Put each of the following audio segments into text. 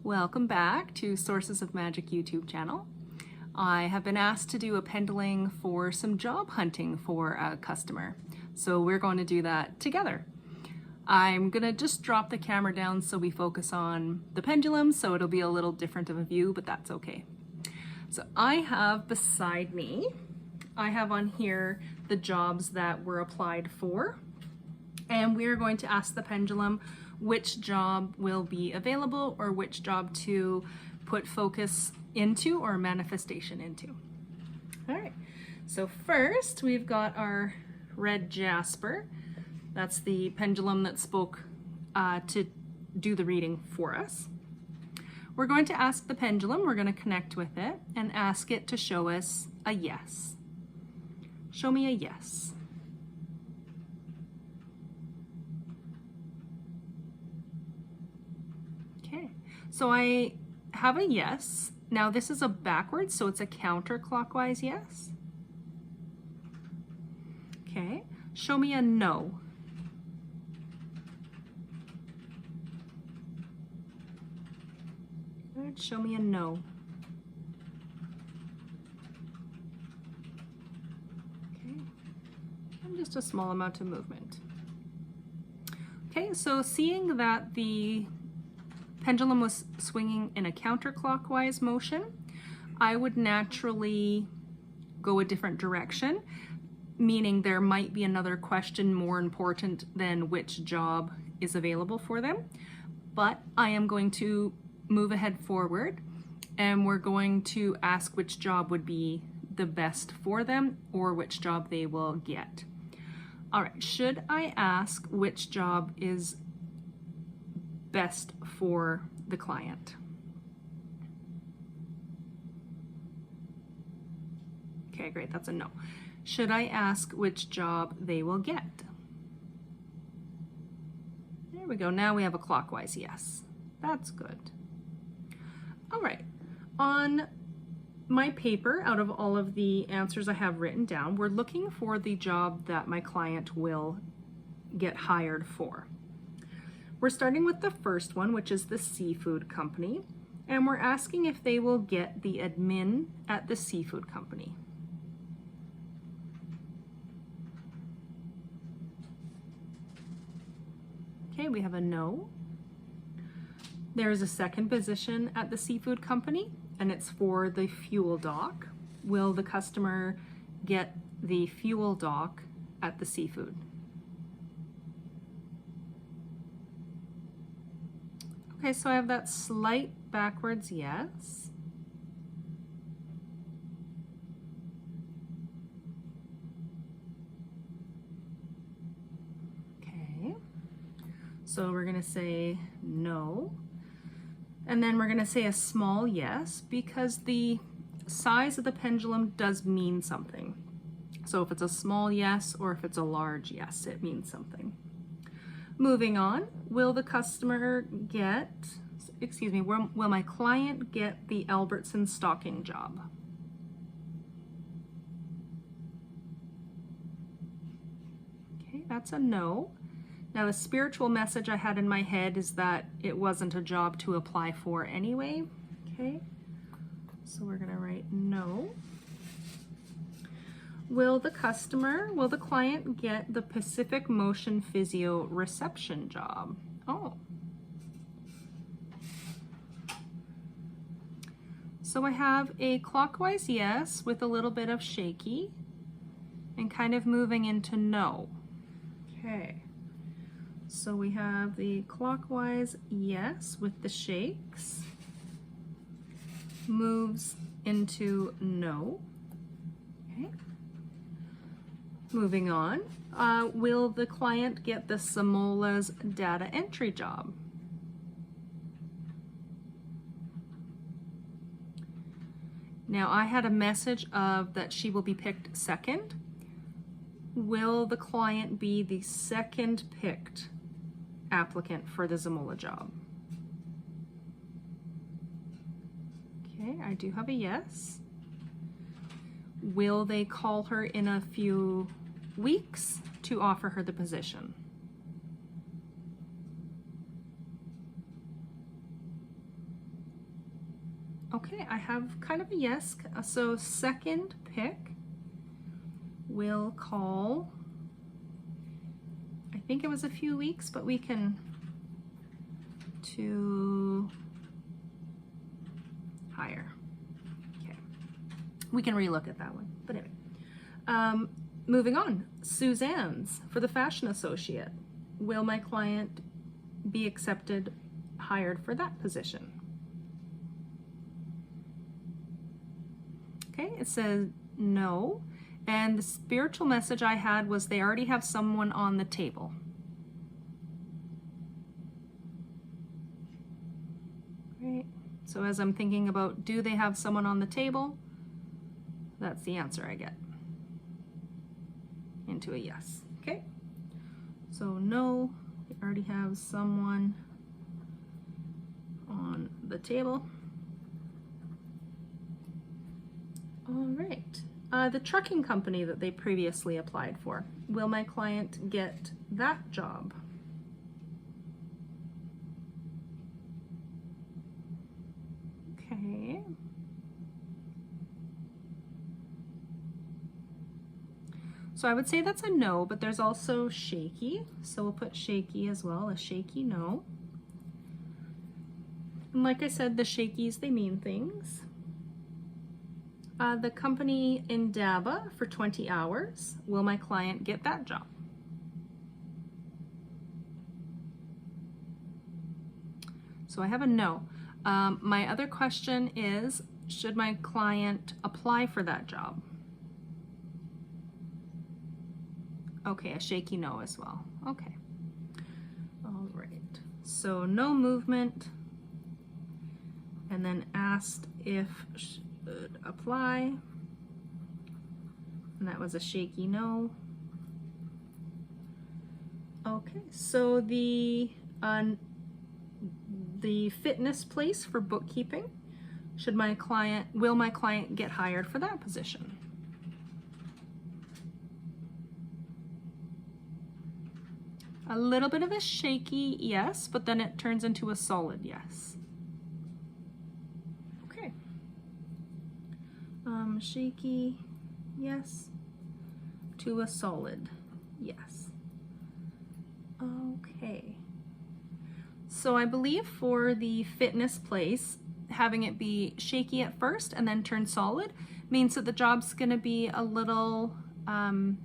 Welcome back to Sources of Magic YouTube channel. I have been asked to do a pendling for some job hunting for a customer. So we're going to do that together. I'm gonna just drop the camera down so we focus on the pendulum, so it'll be a little different of a view, but that's okay. So I have beside me, I have on here the jobs that were applied for, and we're going to ask the pendulum which job will be available or which job to put focus into or manifestation into. All right, so first we've got our red jasper. That's the pendulum that spoke to do the reading for us. We're going to ask the pendulum, we're going to connect with it and ask it to show us a yes. Show me a yes. Okay, so I have a yes. Now this is a backwards, so it's a counterclockwise yes. Okay, show me a no. Good, show me a no. Okay, and just a small amount of movement. Okay, so seeing that the pendulum was swinging in a counterclockwise motion, I would naturally go a different direction, meaning there might be another question more important than which job is available for them. But I am going to move ahead forward and we're going to ask which job would be the best for them or which job they will get. All right, should I ask which job is best for the client? Okay, great, that's a no. Should I ask which job they will get? There we go, now we have a clockwise yes. That's good. All right, on my paper, out of all of the answers I have written down, we're looking for the job that my client will get hired for. We're starting with the first one, which is the seafood company, and we're asking if they will get the admin at the seafood company. Okay, we have a no. There's a second position at the seafood company, and it's for the fuel dock. Will the customer get the fuel dock at the seafood? Okay, so I have that slight backwards yes. Okay, so we're gonna say no. And then we're gonna say a small yes because the size of the pendulum does mean something. So if it's a small yes or if it's a large yes, it means something. Moving on, will the customer get, excuse me, will my client get the Albertson stocking job? Okay, that's a no. Now the spiritual message I had in my head is that it wasn't a job to apply for anyway. Okay, so we're gonna write no. Will the client get the Pacific Motion Physio reception job? Oh. So I have a clockwise yes with a little bit of shaky and kind of moving into no. Okay. So we have the clockwise yes with the shakes, moves into no. Okay. Moving on, will the client get the Samola's data entry job? Now I had a message of that she will be picked second. Will the client be the second picked applicant for the Zamola job? Okay, I do have a yes. Will they call her in a few weeks to offer her the position? Okay, I have kind of a yes. So second pick, we'll call, I think it was a few weeks, but we can to hire. Okay, we can relook at that one, but anyway. Moving on, Suzanne's for the fashion associate. Will my client be accepted, hired for that position? Okay, it says no. And the spiritual message I had was they already have someone on the table. Right. So as I'm thinking about, do they have someone on the table? That's the answer I get. Into a yes. Okay. So no, they already have someone on the table. All right. The trucking company that they previously applied for. Will my client get that job? Okay. So I would say that's a no, but there's also shaky. So we'll put shaky as well, a shaky no. And like I said, the shakies, they mean things. The company in DABA for 20 hours. Will my client get that job? So I have a no. My other question is, should my client apply for that job? Okay, a shaky no as well. Okay. All right. So no movement. And then asked if should apply. And that was a shaky no. Okay, so the fitness place for bookkeeping, will my client get hired for that position? A little bit of a shaky yes, but then it turns into a solid yes. Okay. Shaky yes to a solid yes. Okay. So I believe for the fitness place, having it be shaky at first and then turn solid means that the job's going to be a little kind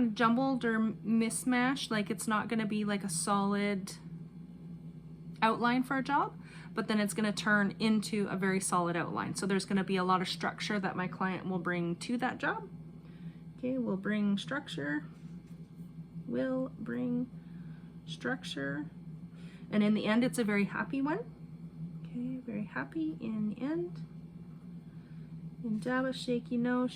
of jumbled or mismatched, like it's not going to be like a solid outline for a job, but then it's going to turn into a very solid outline. So there's going to be a lot of structure that my client will bring to that job. Okay, we'll bring structure. Will bring structure. And in the end, it's a very happy one. Okay, very happy in the end. In Java, shaky no,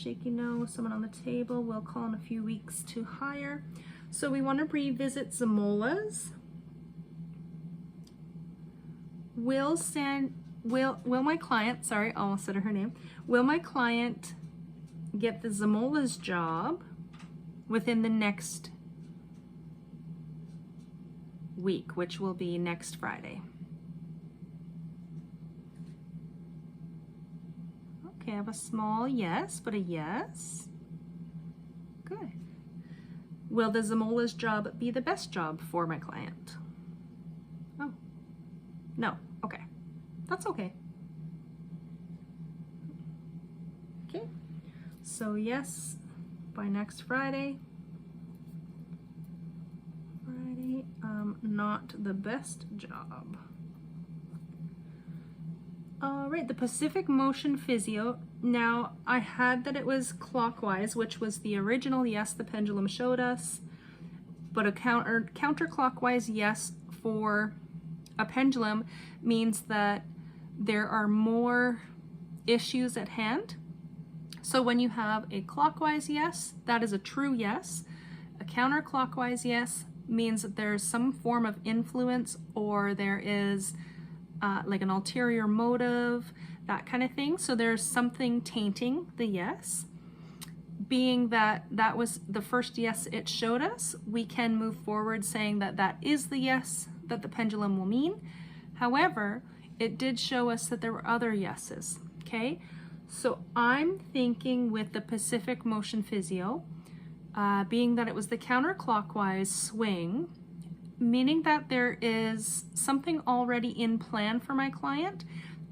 someone on the table. We'll call in a few weeks to hire. So we want to revisit Zamola's. Will my client, sorry, I almost said her name. Will my client get the Zamola's job within the next week, which will be next Friday? Okay, I have a small yes, but a yes. Good. Will the Zamola's job be the best job for my client? Oh, no. Okay, that's okay. Okay, so yes, by next Friday. Not the best job. All right, the Pacific Motion Physio. Now, I had that it was clockwise, which was the original yes the pendulum showed us, but a counterclockwise yes for a pendulum means that there are more issues at hand. So when you have a clockwise yes, that is a true yes. A counterclockwise yes means that there's some form of influence, or there is like an ulterior motive, that kind of thing. So there's something tainting the yes. Being that that was the first yes it showed us, we can move forward saying that that is the yes that the pendulum will mean. However, it did show us that there were other yeses, okay? So I'm thinking with the Pacific Motion Physio, being that it was the counterclockwise swing, meaning that there is something already in plan for my client,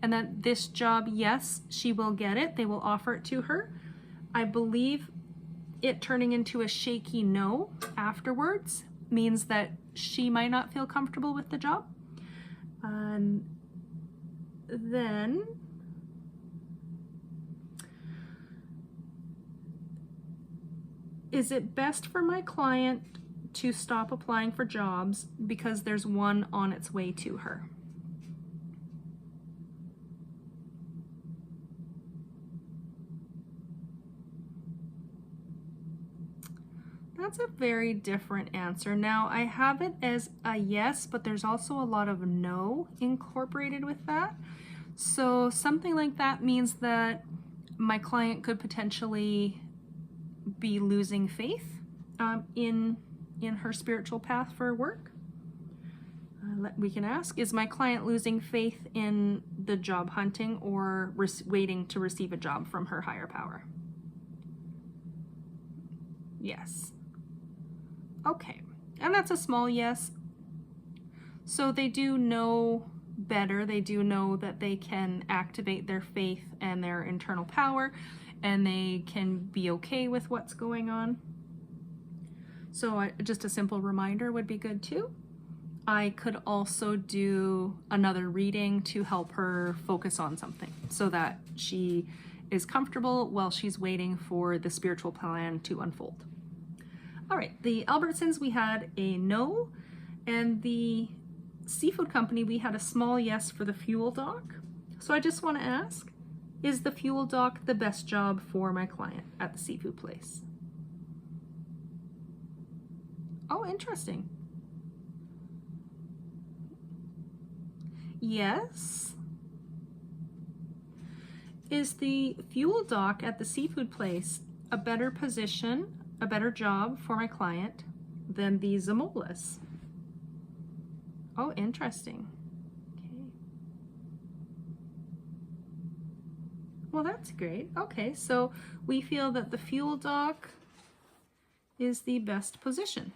and that this job, yes, she will get it. They will offer it to her. I believe it turning into a shaky no afterwards means that she might not feel comfortable with the job. Then is it best for my client to stop applying for jobs because there's one on its way to her? That's a very different answer. Now, I have it as a yes, but there's also a lot of no incorporated with that. So something like that means that my client could potentially be losing faith in her spiritual path for work. We can ask, is my client losing faith in the job hunting or waiting to receive a job from her higher power? Yes. Okay, and that's a small yes. So they do know better. They do know that they can activate their faith and their internal power, and they can be okay with what's going on. So just a simple reminder would be good too. I could also do another reading to help her focus on something so that she is comfortable while she's waiting for the spiritual plan to unfold. All right, the Albertsons, we had a no, and the seafood company, we had a small yes for the fuel dock. So I just want to ask, is the fuel dock the best job for my client at the seafood place? Oh, interesting. Yes. Is the fuel dock at the seafood place a better position, a better job for my client than the Zamolas? Oh, interesting. Okay. Well, that's great. Okay, so we feel that the fuel dock is the best position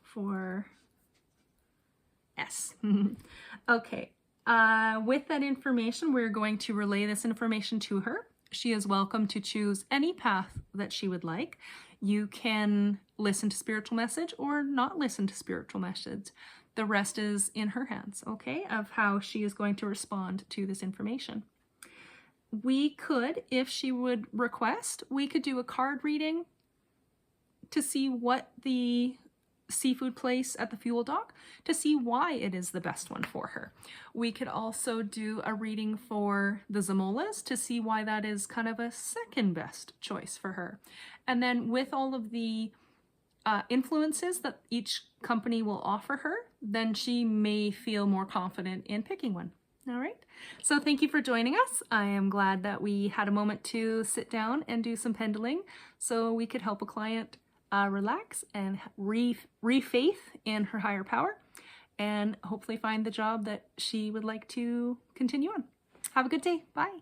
for S. Okay, with that information, we're going to relay this information to her. She is welcome to choose any path that she would like. You can listen to spiritual message or not listen to spiritual message. The rest is in her hands, okay, of how she is going to respond to this information. We could, if she would request, we could do a card reading to see what the seafood place at the fuel dock, to see why it is the best one for her. We could also do a reading for the Zamolas to see why that is kind of a second best choice for her. And then with all of the influences that each company will offer her, then she may feel more confident in picking one. All right, so thank you for joining us. I am glad that we had a moment to sit down and do some pendling so we could help a client relax and re-faith in her higher power and hopefully find the job that she would like to continue on. Have a good day. Bye.